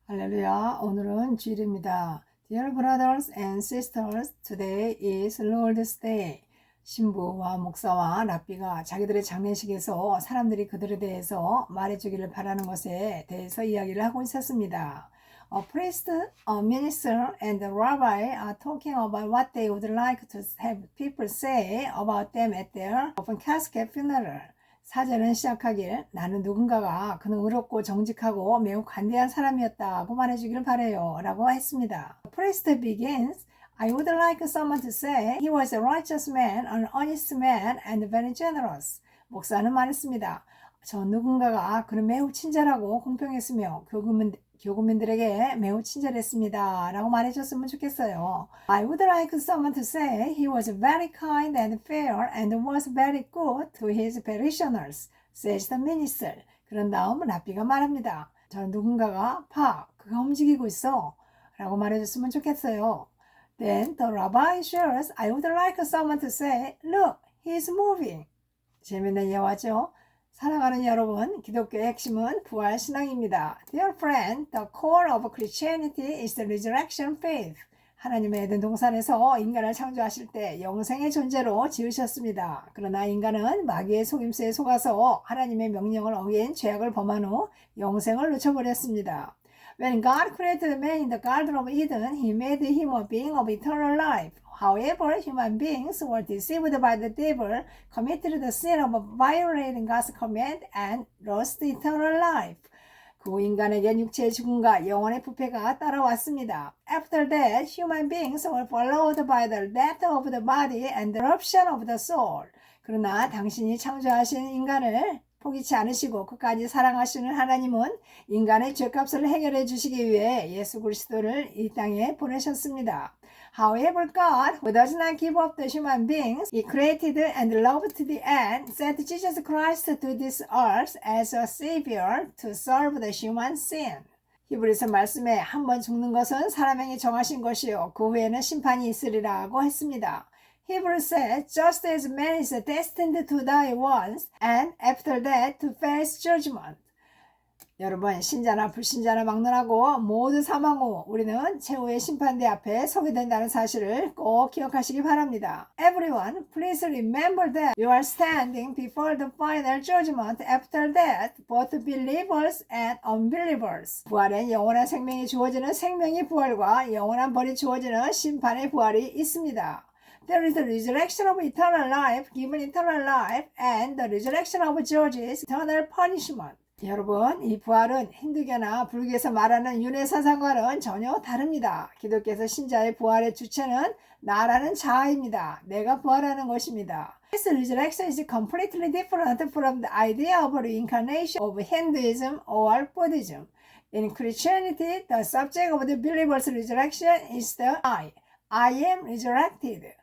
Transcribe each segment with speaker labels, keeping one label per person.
Speaker 1: 할렐루야. 오늘은 주일입니다. Dear brothers and sisters, today is Lord's Day. 신부와 목사와 랍비가 자기들의 장례식에서 사람들이 그들에 대해서 말해주기를 바라는 것에 대해서 이야기를 하고 있었습니다. A priest, a minister, and a rabbi are talking about what they would like to have people say about them at their open casket funeral. 사절은 시작하길 나는 누군가가 그는 의롭고 정직하고 매우 관대한 사람이었다고 말해주기를 바래요 라고 했습니다. The priest begins, I would like someone to say he was a righteous man, an honest man, and very generous. 목사는 말했습니다. 저 누군가가 그는 매우 친절하고 공평했으며 교구민들에게 매우 친절했습니다 라고 말해줬으면 좋겠어요. I would like someone to say he was very kind and fair and was very good to his parishioners, says the minister. 그런 다음 랍비가 말합니다. 저 누군가가 그가 움직이고 있어 라고 말해줬으면 좋겠어요. Then the rabbi shares, I would like someone to say, look, he's moving. 재밌는 예화죠. 사랑하는 여러분, 기독교의 핵심은 부활 신앙입니다. Dear friend, the core of Christianity is the resurrection faith. 하나님의 에덴 동산에서 인간을 창조하실 때 영생의 존재로 지으셨습니다. 그러나 인간은 마귀의 속임수에 속아서 하나님의 명령을 어긴 죄악을 범한 후 영생을 놓쳐버렸습니다. When God created man in the Garden of Eden, He made him a being of eternal life. However, human beings were deceived by the devil, committed the sin of violating God's command, and lost eternal life. 그 인간에겐 육체의 죽음과 영혼의 부패가 따라왔습니다. After that, human beings were followed by the death of the body and the corruption of the soul. 그러나 당신이 창조하신 인간을 포기치 않으시고 끝까지 사랑하시는 하나님은 인간의 죄값을 해결해 주시기 위해 예수 그리스도를 이 땅에 보내셨습니다. However, God, who does not give up the human beings He created and loved to the end, sent Jesus Christ to this earth as a savior to serve the human sin. 히브리서 말씀에 한 번 죽는 것은 사람에게 정하신 것이요 그 후에는 심판이 있으리라고 했습니다. Hebrews says, just as man is destined to die once, and after that to face judgment. 여러분, 신자나 불신자나 막론하고 모두 사망 후 우리는 최후의 심판대 앞에 서게 된다는 사실을 꼭 기억하시기 바랍니다. Everyone, please remember that you are standing before the final judgment after that, both believers and unbelievers. 부활엔 영원한 생명이 주어지는 생명의 부활과 영원한 벌이 주어지는 심판의 부활이 있습니다. There is the resurrection of eternal life, given eternal life, and the resurrection of judges, eternal punishment. 여러분, 이 부활은 힌두교나 불교에서 말하는 윤회사상과는 전혀 다릅니다. 기독교에서 신자의 부활의 주체는 나라는 자아입니다. 내가 부활하는 것입니다. This resurrection is completely different from the idea of reincarnation of Hinduism or Buddhism. In Christianity, the subject of the believer's resurrection is the I. I am resurrected.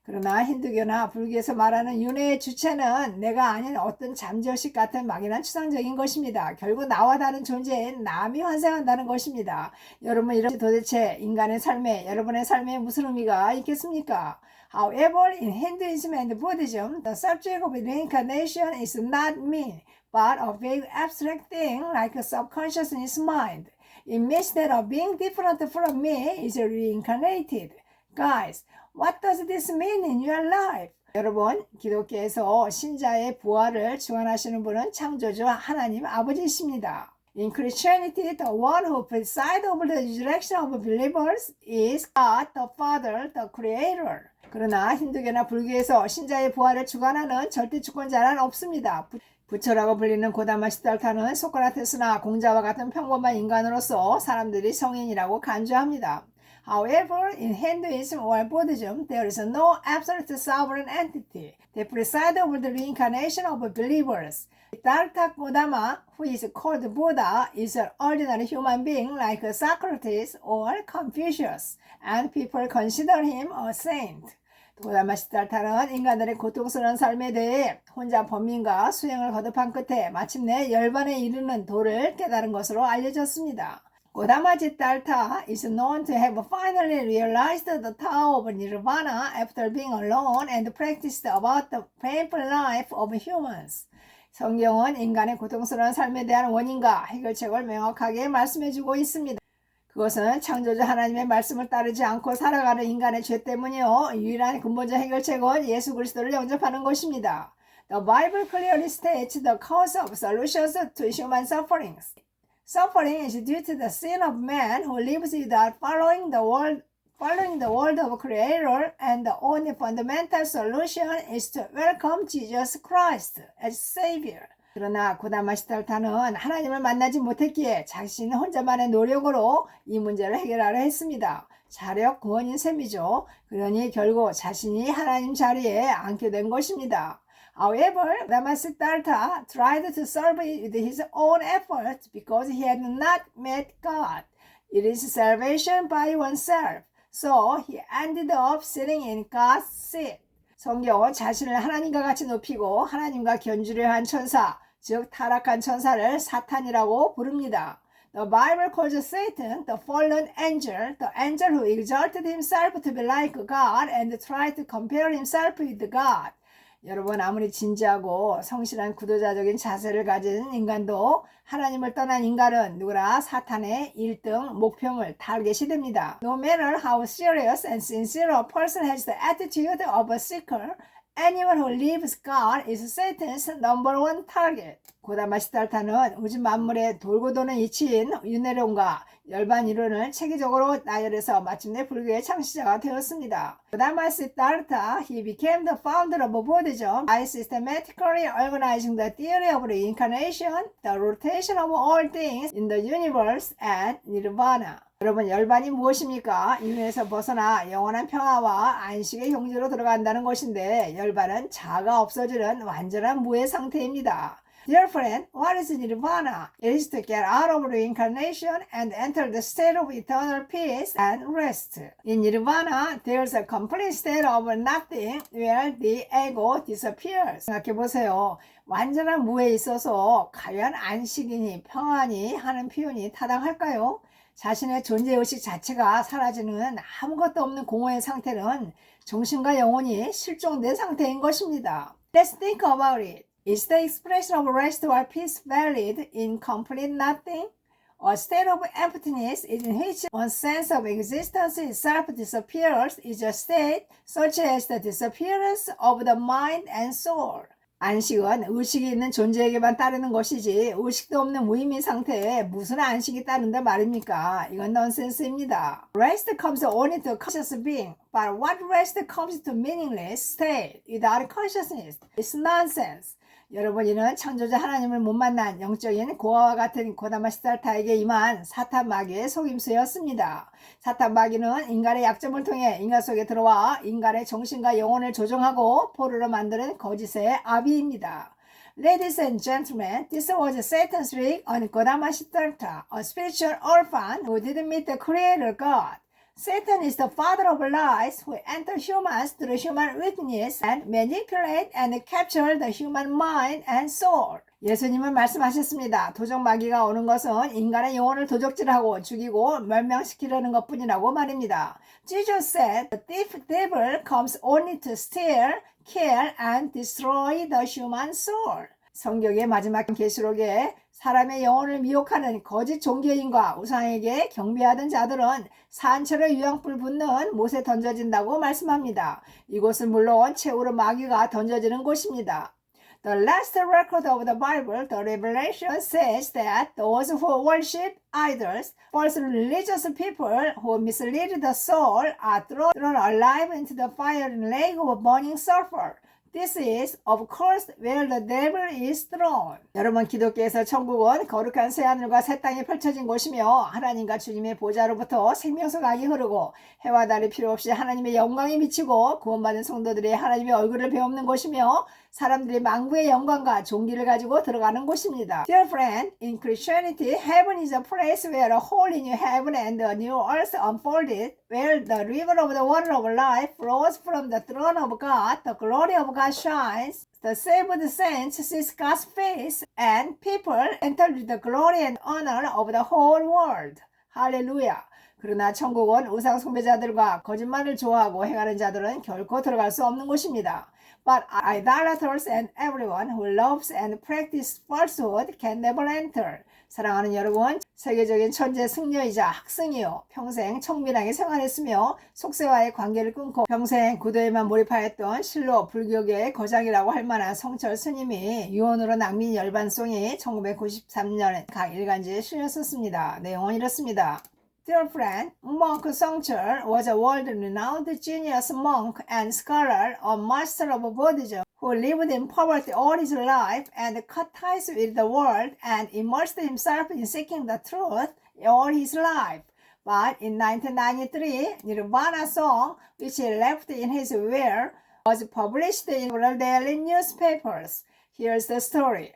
Speaker 1: 그러나 힌두교나 불교에서 말하는 윤회의 주체는 내가 아닌 어떤 잠재의식 같은 막연한 추상적인 것입니다. 결국 나와 다른 존재인 남이 환생한다는 것입니다. 여러분, 이런 도대체 인간의 삶에, 여러분의 삶에 무슨 의미가 있겠습니까? However, in Hinduism and Buddhism, the subject of reincarnation is not me, but a vague abstract thing like a subconsciousness mind. It means that a being different from me is reincarnated. Guys, what does this mean in your life? 여러분, 기독교에서 신자의 부활을 주관하시는 분은 창조주 하나님 아버지이십니다. In Christianity, the one who presides over the resurrection of believers is God, the Father, the Creator. 그러나 힌두교나 불교에서 신자의 부활을 주관하는 절대 주권자는 없습니다. 부처라고 불리는 고다마 시달타는 소크라테스나 공자와 같은 평범한 인간으로서 사람들이 성인이라고 간주합니다. However, in Hinduism or Buddhism, there is no absolute sovereign entity that presides over the reincarnation of believers. Siddhartha Gautama, who is called Buddha, is an ordinary human being like Socrates or Confucius, and people consider him a saint. 고다마 시달타는 인간들의 고통스러운 삶에 대해 혼자 범민과 수행을 거듭한 끝에 마침내 열반에 이르는 도를 깨달은 것으로 알려졌습니다. Gautama Siddhartha is known to have finally realized the Tao of Nirvana after being alone and practiced about the painful life of humans. 성경은 인간의 고통스러운 삶에 대한 원인과 해결책을 명확하게 말씀해주고 있습니다. 그것은 창조주 하나님의 말씀을 따르지 않고 살아가는 인간의 죄 때문이요. 유일한 근본적 해결책은 예수 그리스도를 영접하는 것입니다. The Bible clearly states the cause of solutions to human sufferings. Suffering is due to the sin of man who lives without following the word of Creator, and the only fundamental solution is to welcome Jesus Christ as Savior. 그러나 고다마시달타는 하나님을 만나지 못했기에 자신 혼자만의 노력으로 이 문제를 해결하려 했습니다. 자력 구원인 셈이죠. 그러니 결국 자신이 하나님 자리에 앉게 된 것입니다. However, Dhamasiddhartha tried to solve it with his own efforts because he had not met God. It is salvation by oneself. So he ended up sitting in God's seat. 성경은 자신을 하나님과 같이 높이고 하나님과 견주려 한 천사, 즉 타락한 천사를 사탄이라고 부릅니다. The Bible calls Satan the fallen angel, the angel who exalted himself to be like God and tried to compare himself with God. 여러분, 아무리 진지하고 성실한 구도자적인 자세를 가진 인간도 하나님을 떠난 인간은 누구나 사탄의 1등 목표물 타겟이 됩니다. No matter how serious and sincere a person has the attitude of a seeker, anyone who leaves God is Satan's number one target. 고다마시달타는 우주 만물에 돌고 도는 이치인 윤회론과 열반 이론을 체계적으로 나열해서 마침내 불교의 창시자가 되었습니다. 고다마시달타, he became the founder of Buddhism by systematically organizing the theory of reincarnation, the rotation of all things in the universe, and nirvana. 여러분, 열반이 무엇입니까? 윤회에서 벗어나 영원한 평화와 안식의 경지로 들어간다는 것인데 열반은 자아가 없어지는 완전한 무의 상태입니다. Dear friend, what is nirvana? It is to get out of reincarnation and enter the state of eternal peace and rest. In nirvana, there is a complete state of nothing where the ego disappears. 생각해보세요. 완전한 무에 있어서 과연 안식이니 평안이 하는 표현이 타당할까요? 자신의 존재의식 자체가 사라지는 아무것도 없는 공허의 상태는 정신과 영혼이 실종된 상태인 것입니다. Let's think about it. Is the expression of rest or peace valid in complete nothing? A state of emptiness in which one's sense of existence itself disappears is a state such as the disappearance of the mind and soul. 안식은 의식이 있는 존재에게만 따르는 것이지 의식도 없는 무의미 상태에 무슨 안식이 따른다 말입니까? 이건 넌센스입니다. Rest comes only to conscious being, but what rest comes to meaningless state without consciousness? It's nonsense. 여러분, 이는 창조자 하나님을 못 만난 영적인 고아와 같은 고다마시달타에게 임한 사탄 마귀의 속임수였습니다. 사탄 마귀는 인간의 약점을 통해 인간 속에 들어와 인간의 정신과 영혼을 조종하고 포로로 만드는 거짓의 아비입니다. Ladies and gentlemen, this was Satan's trick on Godamashitartha, a spiritual orphan who didn't meet the creator God. Satan is the father of lies who enter humans through human weakness and manipulate and capture the human mind and soul. 예수님은 말씀하셨습니다. 도적 마귀가 오는 것은 인간의 영혼을 도적질하고 죽이고 멸망시키려는 것뿐이라고 말입니다. Jesus said, the thief devil comes only to steal, kill, and destroy the human soul. 성경의 마지막 계시록에 사람의 영혼을 미혹하는 거짓 종교인과 우상에게 경배하던 자들은 산채로 유황불 붙는 못에 던져진다고 말씀합니다. 이곳은 물론 최후로 마귀가 던져지는 곳입니다. The last record of the Bible, the Revelation, says that those who worship idols, false religious people who mislead the soul, are thrown alive into the fiery lake of burning sulfur. This is, of course, where the devil is thrown. 여러분, 기독교에서 천국은 거룩한 새하늘과 새 땅이 펼쳐진 곳이며 하나님과 주님의 보좌로부터 생명수 강이 흐르고 해와 달이 필요 없이 하나님의 영광이 비치고 구원받은 성도들이 하나님의 얼굴을 배우는 곳이며 사람들이 만구의 영광과 존귀를 가지고 들어가는 곳입니다. Dear friend, in Christianity, heaven is a place where a holy new heaven and a new earth unfolded, where the river of the water of life flows from the throne of God, the glory of God shines, the saved saints see God's face, and people enter with the glory and honor of the whole world. 할렐루야. 그러나 천국은 우상 숭배자들과 거짓말을 좋아하고 행하는 자들은 결코 들어갈 수 없는 곳입니다. But idolaters and everyone who loves and practices falsehood can never enter. 사랑하는 여러분, 세계적인 천재 승려이자 학생이요. 평생 청밀하게 생활했으며 속세와의 관계를 끊고 평생 구도에만 몰입하였던 실로 불교계의 거장이라고 할 만한 성철 스님이 유언으로 남긴 열반송이 1993년 각 일간지에 실렸었습니다. 내용은 이렇습니다. Dear friend, Monk Songchul was a world-renowned genius monk and scholar, a master of Buddhism, who lived in poverty all his life and cut ties with the world and immersed himself in seeking the truth all his life. But in 1993, Nirvana song, which he left in his will, was published in several daily newspapers. Here's the story.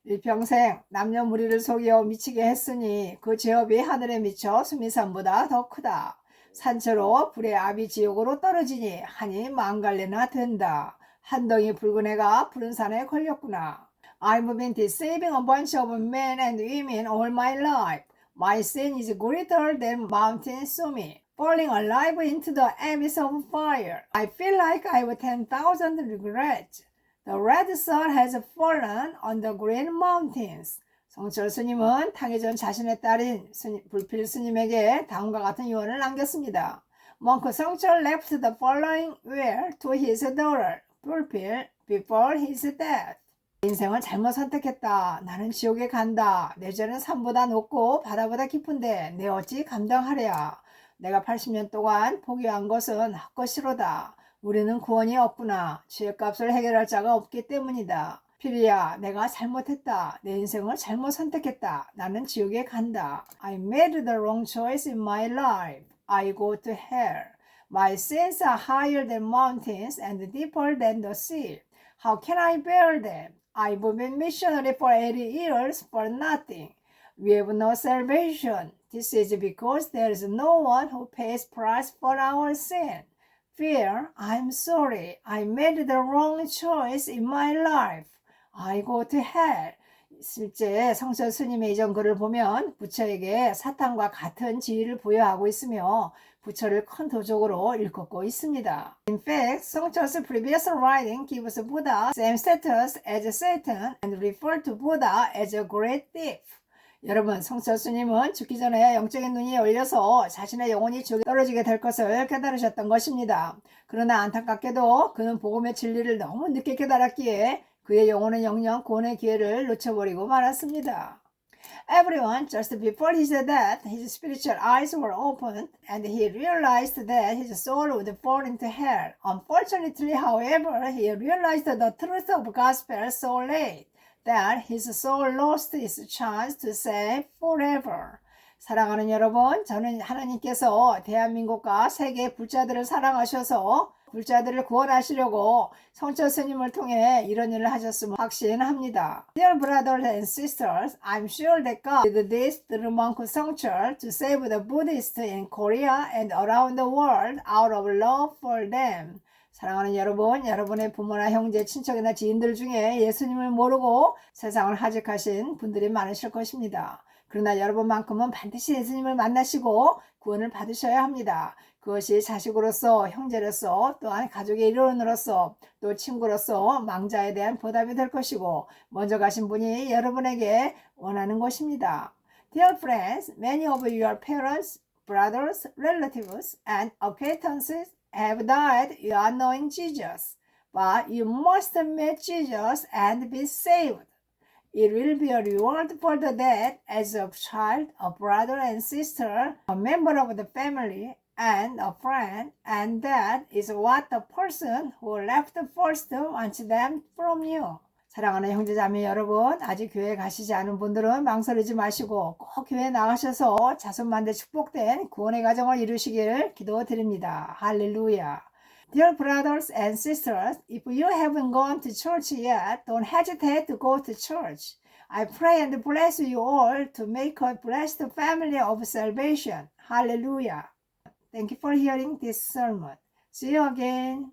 Speaker 1: 일평생 남녀무리를 속여 미치게 했으니 그 죄업이 하늘에 미쳐 수미산보다 더 크다. 산채로 불의 압이 지옥으로 떨어지니 하니 만갈래나 된다. 한 덩이 붉은 애가 푸른 산에 걸렸구나. I've been deceiving a bunch of men and women all my life. My sin is greater than Mountain Sumi, falling alive into the abyss of fire. I feel like I have 10,000 regrets. The red sun has fallen on the green mountains. 성철 스님은 타기 전 자신의 딸인 불필 스님에게 다음과 같은 유언을 남겼습니다. Monk 성철 left the following will to his daughter, 불필, before his death. 인생을 잘못 선택했다. 나는 지옥에 간다. 내 죄는 산보다 높고 바다보다 깊은데 내 어찌 감당하랴. 내가 80년 동안 포기한 것은 헛것이로다. 우리는 구원이 없구나. 죄값을 해결할 자가 없기 때문이다. 필이야, 내가 잘못했다. 내 인생을 잘못 선택했다. 나는 지옥에 간다. I made the wrong choice in my life. I go to hell. My sins are higher than mountains and deeper than the sea. How can I bear them? I've been missionary for 80 years for nothing. We have no salvation. This is because there is no one who pays price for our sin. Fear, I'm sorry. I made the wrong choice in my life. I go to hell. 실제 성철 스님의 이전 글을 보면 부처에게 사탄과 같은 지위를 부여하고 있으며 부처를 큰 도적으로 일컫고 있습니다. In fact, 성철's previous writing gives Buddha same status as Satan and refer to Buddha as a great thief. 여러분, 성철 스님은 죽기 전에 영적인 눈이 열려서 자신의 영혼이 지옥에 떨어지게 될 것을 깨달으셨던 것입니다. 그러나 안타깝게도 그는 복음의 진리를 너무 늦게 깨달았기에 그의 영혼은 영영 구원의 기회를 놓쳐버리고 말았습니다. Everyone, just before his death, his spiritual eyes were opened and he realized that his soul would fall into hell. Unfortunately, however, he realized the truth of gospel so late that his soul lost its chance to save forever. 사랑하는 여러분, 저는 하나님께서 대한민국과 세계 불자들을 사랑하셔서 불자들을 구원하시려고 성철 스님을 통해 이런 일을 하셨음을 확신합니다. Dear brothers and sisters, I'm sure that God did this through Monk Songchul to save the Buddhists in Korea and around the world out of love for them. 사랑하는 여러분, 여러분의 부모나 형제, 친척이나 지인들 중에 예수님을 모르고 세상을 하직하신 분들이 많으실 것입니다. 그러나 여러분만큼은 반드시 예수님을 만나시고 구원을 받으셔야 합니다. 그것이 자식으로서, 형제로서, 또한 가족의 일원으로서, 또 친구로서 망자에 대한 보답이 될 것이고 먼저 가신 분이 여러분에게 원하는 것입니다. Dear friends, many of your parents, brothers, relatives, and acquaintances have died without knowing Jesus, but you must meet Jesus and be saved. It will be a reward for the dead as a child, a brother and sister, a member of the family, and a friend, and that is what the person who left first wants them from you. 사랑하는 형제자매 여러분, 아직 교회에 가시지 않은 분들은 망설이지 마시고 꼭 교회에 나가셔서 자손만대 축복된 구원의 가정을 이루시길 기도드립니다. 할렐루야. Dear brothers and sisters, if you haven't gone to church yet, don't hesitate to go to church. I pray and bless you all to make a blessed family of salvation. Hallelujah. Thank you for hearing this sermon. See you again.